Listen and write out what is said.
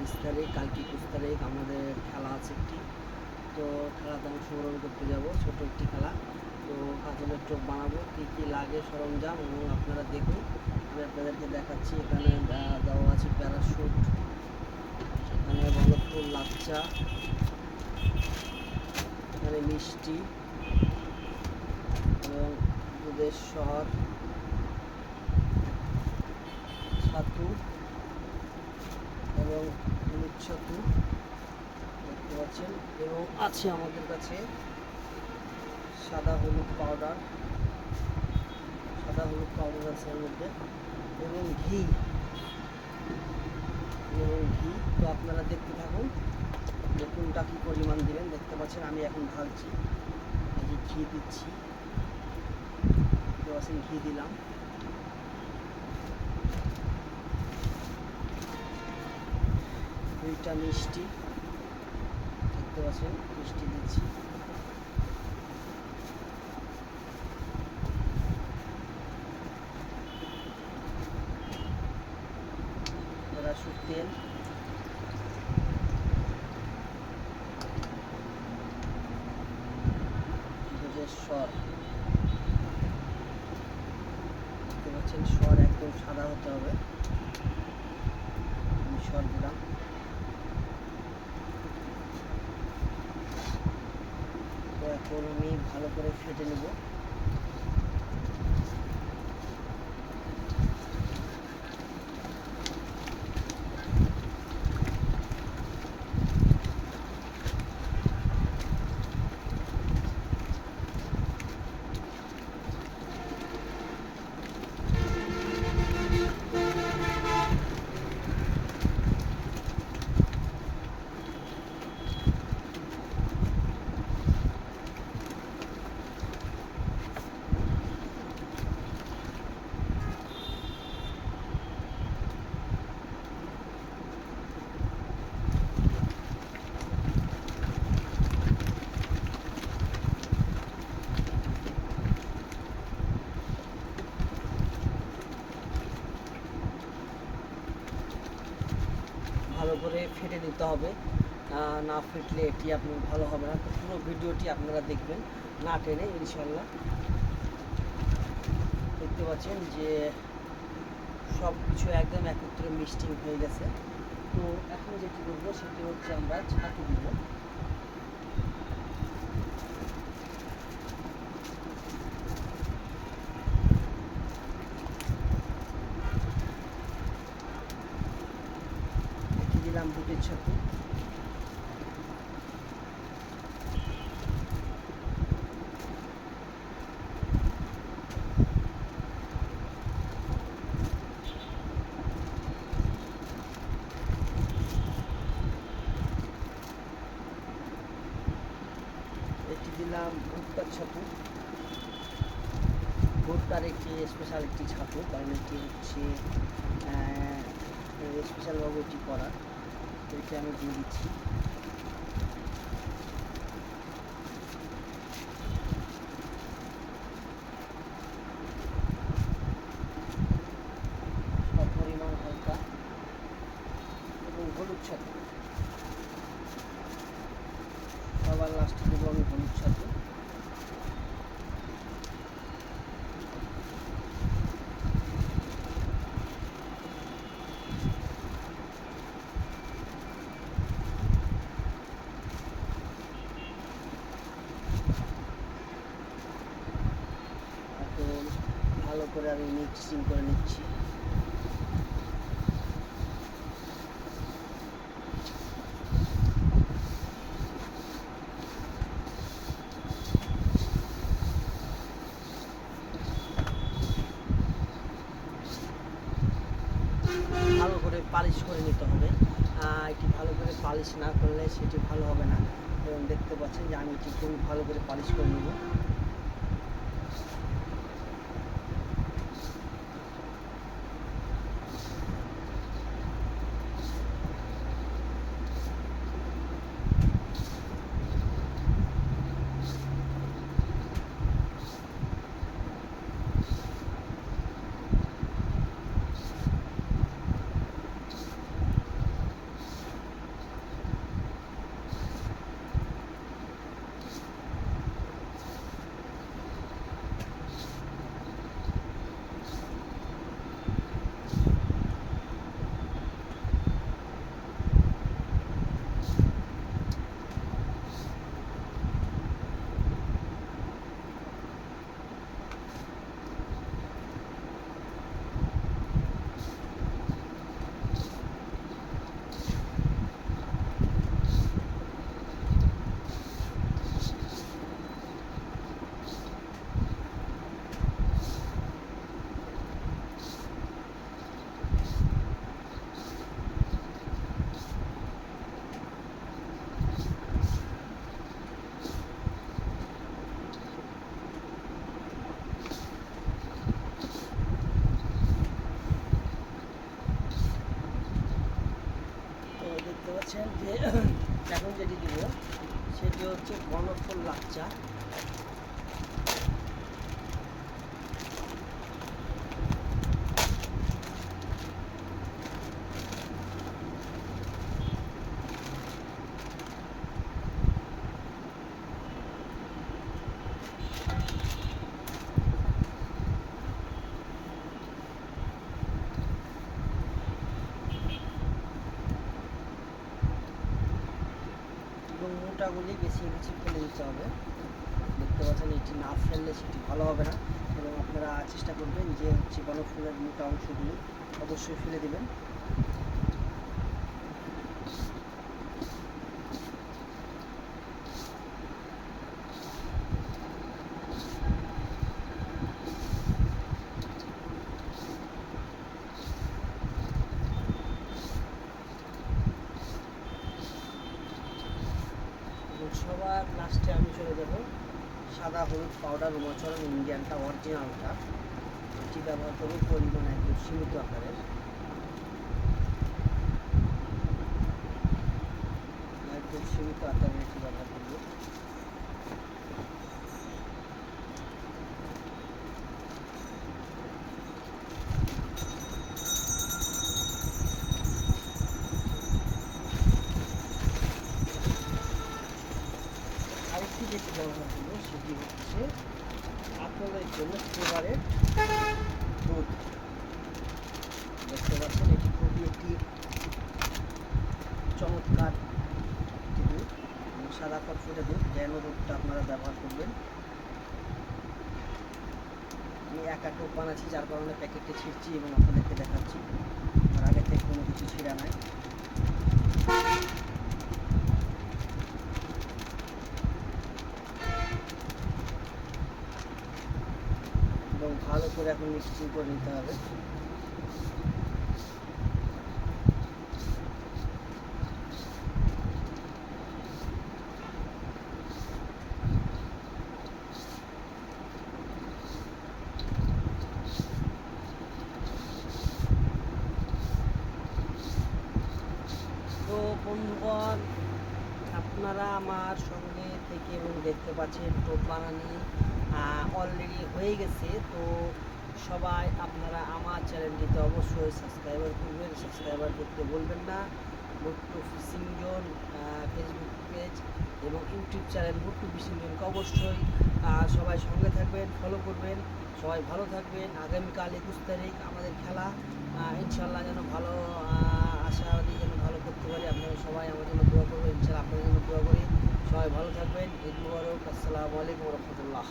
20 তারিখ, কালকে 21 তারিখ আমাদের খেলা আছে একটি। তো খেলাতে অংশগ্রহণ করতে যাব, ছোট একটি খেলা। তো কাতলের টোপ বানাবো, কী কী লাগে সরঞ্জাম এবং আপনারা দেখুন, আমি আপনাদেরকে দেখাচ্ছি। এখানে দেওয়া আছে প্যারাশুট, এখানে বলদফুল, লাচ্চা, এখানে মিষ্টি এবং দুধের সর, ছাতু এবং হলুদ ছাতু দেখতে পাচ্ছেন, এবং আছে আমাদের কাছে সাদা হলুদ পাউডার আছে এর মধ্যে, এবং ঘি। তো আপনারা দেখতে থাকুন যে কোনটা কী পরিমাণ দিবেন। দেখতে পাচ্ছেন আমি এখন ঢালছি, এই যে ঘি দিচ্ছি, দেখতে পাচ্ছেন ঘি দিলাম। দুইটা মিষ্টি, দেখতে পাচ্ছেন মিষ্টি দিচ্ছি। প্যারাশুট তেল, দুধের সর, দেখতে পাচ্ছেন সর একদম সাদা হতে হবে। আমি সর দিলাম। তো এখন আমি ভালো করে ফেটে নেব। ভালো করে ফেটে নিতে হবে, না ফেটলে এটি আপনার ভালো হবে না। তো পুরো ভিডিওটি আপনারা দেখবেন না টেনে, ইনশাল্লাহ। দেখতে পাচ্ছেন যে সব কিছু একদম একত্রে মিক্সিং হয়ে গেছে। তো এখন যেটি করবো সেটি হচ্ছে আমরা ছাতু দিব। দিলাম দুধের ছাতু, এটি দিলাম ভুট্টার ছাতু। ভুট্টার একটি স্পেশাল একটি ছাতু, কারণ এটি হচ্ছে স্পেশালভাবে এটি করা। এটি আমি দিয়ে দিচ্ছি। সব পরিমাণ হালকা, এবং হলুদ ছাতু সবার লাস্টে দেবো আমি হলুদ ছাতু। এখন ভালো করে আমি মিক্সিং করে নিচ্ছি। ভালো করে পালিশ করে নিতে হবে, এটি ভালো করে পালিশ না করলে সেটি ভালো হবে না। এবং দেখতে পাচ্ছেন যে আমি এটি খুবই ভালো করে পালিশ করে নেব। পাচ্ছেন যে এখন যেটি দিব সেটি হচ্ছে বনফুল লাচ্চা। এবং মোটাগুলি বেশি ফেলে দিতে হবে। দেখতে পাচ্ছেন এটি না ফেললে সেটি ভালো হবে না, এবং আপনারা চেষ্টা করবেন যে হচ্ছে বনফুলের মোটা অংশগুলি অবশ্যই ফেলে দেবেন। সবার লাস্টে আমি চলে যাব সাদা হলুদ পাউডার উমাচরণ ইন্ডিয়ানটা অরিজিনালটা, এটি ব্যবহার করব পরিমাণ একদম সীমিত আকারের, একদম সীমিত আকারের এটি ব্যবহার করব। আরেকটি যেটি ব্যবহার করব সেটি হচ্ছে আপনাদের জন্য ফেভারেট দুধ। দেখতে পাচ্ছেন এটি খুবই একটি চমৎকার একটি দুধ, সাদা ফটফটে দুধ, যেন দুধটা আপনারা ব্যবহার করবেন। আমি একা টোপ বানাচ্ছি, যার কারণে প্যাকেটে ছিঁড়ছি এবং আপনাদেরকে দেখাচ্ছি, আর আগে থেকে কোনো কিছু ছিঁড়া নাই। এবং ভালো করে এখন মিক্সিং করে নিতে হবে। তো বন্ধুগণ, আপনারা আমার সঙ্গে থেকে এবং দেখতে পাচ্ছেন টোপ বানানি অলরেডি হয়ে গেছে। তো সবাই আপনারা আমার চ্যানেলটিতে অবশ্যই সাবস্ক্রাইবার করবেন, সাবস্ক্রাইবার করতে বলবেন না। Bhuttu fishing zone Facebook page এবং ইউটিউব চ্যানেল ভুট্টু ফিশিং জোনকে অবশ্যই সবাই সঙ্গে থাকবেন, ফলো করবেন। সবাই ভালো থাকবেন। আগামীকাল 21 তারিখ আমাদের খেলা, ইনশাল্লাহ যেন ভালো আশাবাদী যেন ভালো করতে পারি। আপনারা সবাই আমার জন্য দোয়া করবেন, ইনশাল্লাহ আপনাদের জন্য দোয়া করি। সবাই ভালো থাকবেন। ঈদ মুবারক। আসসালামু আলাইকুম রহমতুল্লাহ।